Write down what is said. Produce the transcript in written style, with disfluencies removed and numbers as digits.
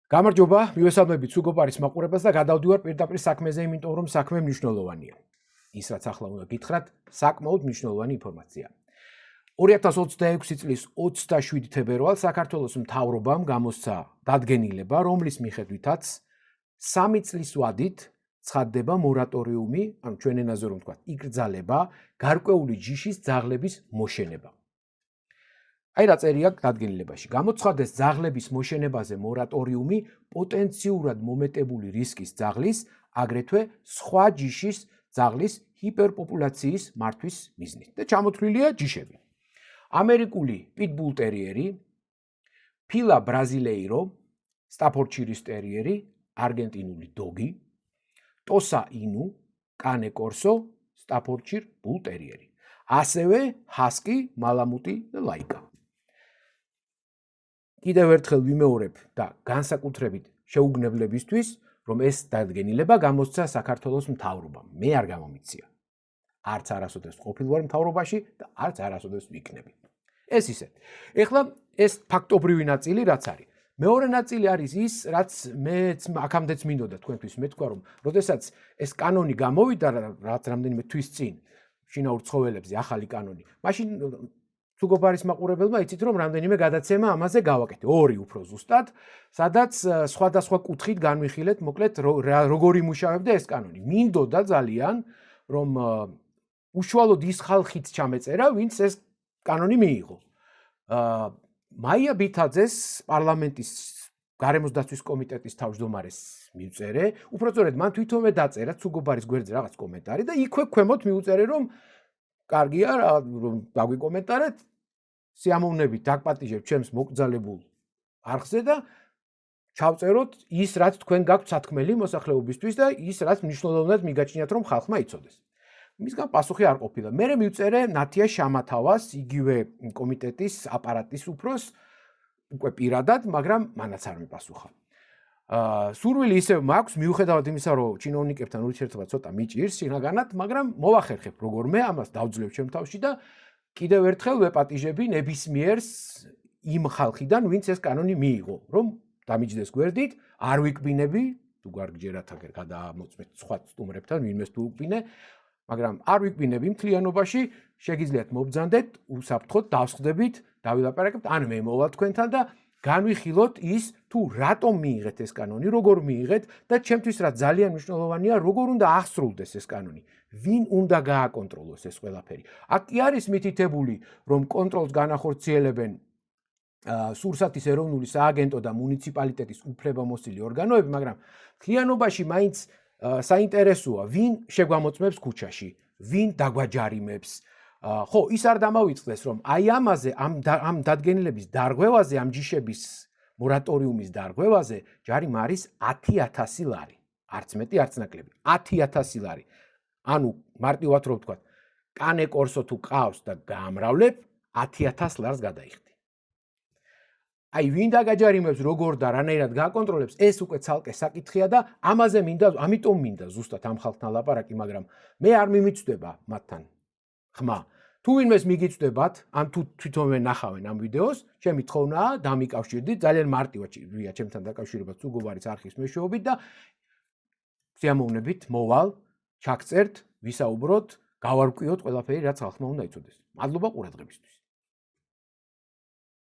გამარჯობა, მივესალმებით სუგოპარის მაყურებელს და გადავდივარ პირდაპირ საქმეზე, იმიტომ რომ საქმე მნიშვნელოვანია. ის რაც ახლა უნდა გითხრათ, საკმაოდ მნიშვნელოვანი ინფორმაცია. 2026 წლის 27 თებერვალს საქართველოს მთავრობამ გამოსცა დადგენილება, რომლის მიხედვითაც 3 წლის ვადით ცხადდება მორატორიუმი, ანუ ჩვენ ენაზე რომ ვთქვათ, იკრძალება გარკვეული ჯიშის ძაღლების მოშენება. აი რა წერია დადგენილებაში. გამოცხადეს ძაღლების მოშენებაზე მორატორიუმი პოტენციურად მომეტებული რისკის ძაღლის, აგრეთვე სხვა ჯიშის ძაღლის ჰიპერპოპულაციის მართვის მიზნით. და ჩამოთვლილია ჯიშები. ამერიკული პიტბულ ტერიერი, ფილა ბრაზილეირო, სტაფორდშირის ტერიერი, არგენტინული დოგი, ტოსა ინუ, კანე კორსო, სტაფორდშირ ბულ ტერიერი. ასევე ჰასკი, მალამუტი და ლაიკა. კიდევ ერთხელ ვიმეორებ და განსაკუთრებით შეუგნებლებისთვის, რომ ეს დადგენილება გამოსცა საქართველოს მთავრობამ. მე არ გამომიცია. არც არასოდეს ყოფილ ვარ მთავრობაში და არც არასოდეს ვიქნები. ეს ისე. ეხლა ეს ფაქტობრივი ნაწილი რაც არის. მეორე ნაწილი არის ის, რაც მეც აქამდეც მინდოდა თქვენთვის მეთქვა, რომ როდესაც ეს კანონი გამოვიდა რაც რამდენიმე თვის წინ შინაურ ცხოველებზე ახალი კანონი, მაშინ სუგოპარის მაყურებელმა იცით რომ რამდენიმე გადაცემა ამაზე გავაკეთე, 2 უფრო ზუსტად, სადაც სხვადასხვა კუთხით განვიხილეთ, მოკლედ როგორ იმუშავებდა ეს კანონი. მინდოდა ძალიან, რომ უშუალოდ ის ხალხიც ჩამეწერა, ვინც ეს კანონი მიიღო. მაია ბითაძეს პარლამენტის გარემოს დაცვის კომიტეტის თავმჯდომარეს მივწერე, უпростоრედ მან თვითონვე დაწერა სუგოპარის გვერდზე რაღაც კომენტარი და იქვე ქვემოთ მივწერე, რომ კარგია, რომ დაგვიკომენტარეთ, სიამოვნებით დაგპატიჟებთ ჩემს მოკრძალებულ არხზე და ჩავწეროთ ის, რაც თქვენ გაქვთ სათქმელი მოსახლეობისთვის და ის, რაც მნიშვნელოვნად მიგაჩნიათ, რომ ხალხმა იცოდეს. მისგან პასუხი არ ყოფილა. მე მივწერე ნათია შამათავას, იგივე კომიტეტის აპარატის უფროს, უკვე პირადად, მაგრამ მანაც არ მიპასუხა. სურვილი ისევ მაქვს, მიუხედავად იმისა, რომ ჩინოვნიკებთან ურთიერთობა ცოტა მიჭირს შინაგანად, მაგრამ მოვახერხებ როგორმე, ამას დავძლევ ჩემ თავში და კიდევ ერთხელ ვეპატიჟები ნებისმიერს იმ ხალხიდან, ვინც ეს კანონი მიიღო, რომ დამიჯდეს გვერდით, არ ვიკბინები, თუ გარგჯერათ აგერ გადაამოწმეთ სხვა სტუმრებთან, ვინმეს თუ უკბინე, მაგრამ არ ვიკბინები მთლიანობაში, შეგიძლიათ მობრძანდეთ, უსაფრთხოდ დავსხდებით, დავილაპარაკებთ, ან მე მოვალ თქვენთან და განვიხილოთ ის, თუ რატომ მიიღეთ ეს კანონი, როგორ მიიღეთ და ჩემთვის რა ძალიან მნიშვნელოვანია, როგორ უნდა აღსრულდეს ეს კანონი. ვინ უნდა გააკონტროლოს ეს ყველაფერი. აქ კი არის მითითებული, რომ კონტროლს განახორციელებენ სურსათის ეროვნული სააგენტო და მუნიციპალიტეტის უფლებამოსილი ორგანოები, მაგრამ მთლიანობაში მაინც საინტერესოა, ვინ შეგვამოწმებს ქუჩაში, ვინ დაგვაჯარიმებს. ხო, ის არ დამავიწყდეს, რომ აი ამაზე, ამ დადგენილების დარღვევაზე, ამ ჯიშების მორატორიუმის დარღვევაზე ჯარიმ არის 10,000 ლარი. არც მეტი, არც ნაკლები. 10,000 ლარი. ანუ მარტივად რო ვთქვათ, კანე კორსო თუ ყავს და გაამრავლებ, 10,000 ლარს გადაიხდი. აი ვინ დაგაჯარიმებს, როგორ და რანაირად გააკონტროლებს, ეს უკვე ცალკე საკითხია და ამაზე ამიტომ მინდა ზუსტად ამ ხალხთან ლაპარაკი, მაგრამ მე არ მიმიცდება მათთან ხმა. თუ ვინმეს მიგიწვდებათ, ან თუ თვითონვე ნახავენ ამ ვიდეოს, ჩემი თხოვნაა დამიკავშირდით, ძალიან მარტივია ჩემთან დაკავშირება სუგოპარის არხის მეშვეობით და სიამოვნებით მოვალ, ჩაგწერთ, ვისაუბროთ, გავარკვიოთ ყველაფერი, რაც ხალხმა უნდა იცოდეს. მადლობა ყურადღებისთვის.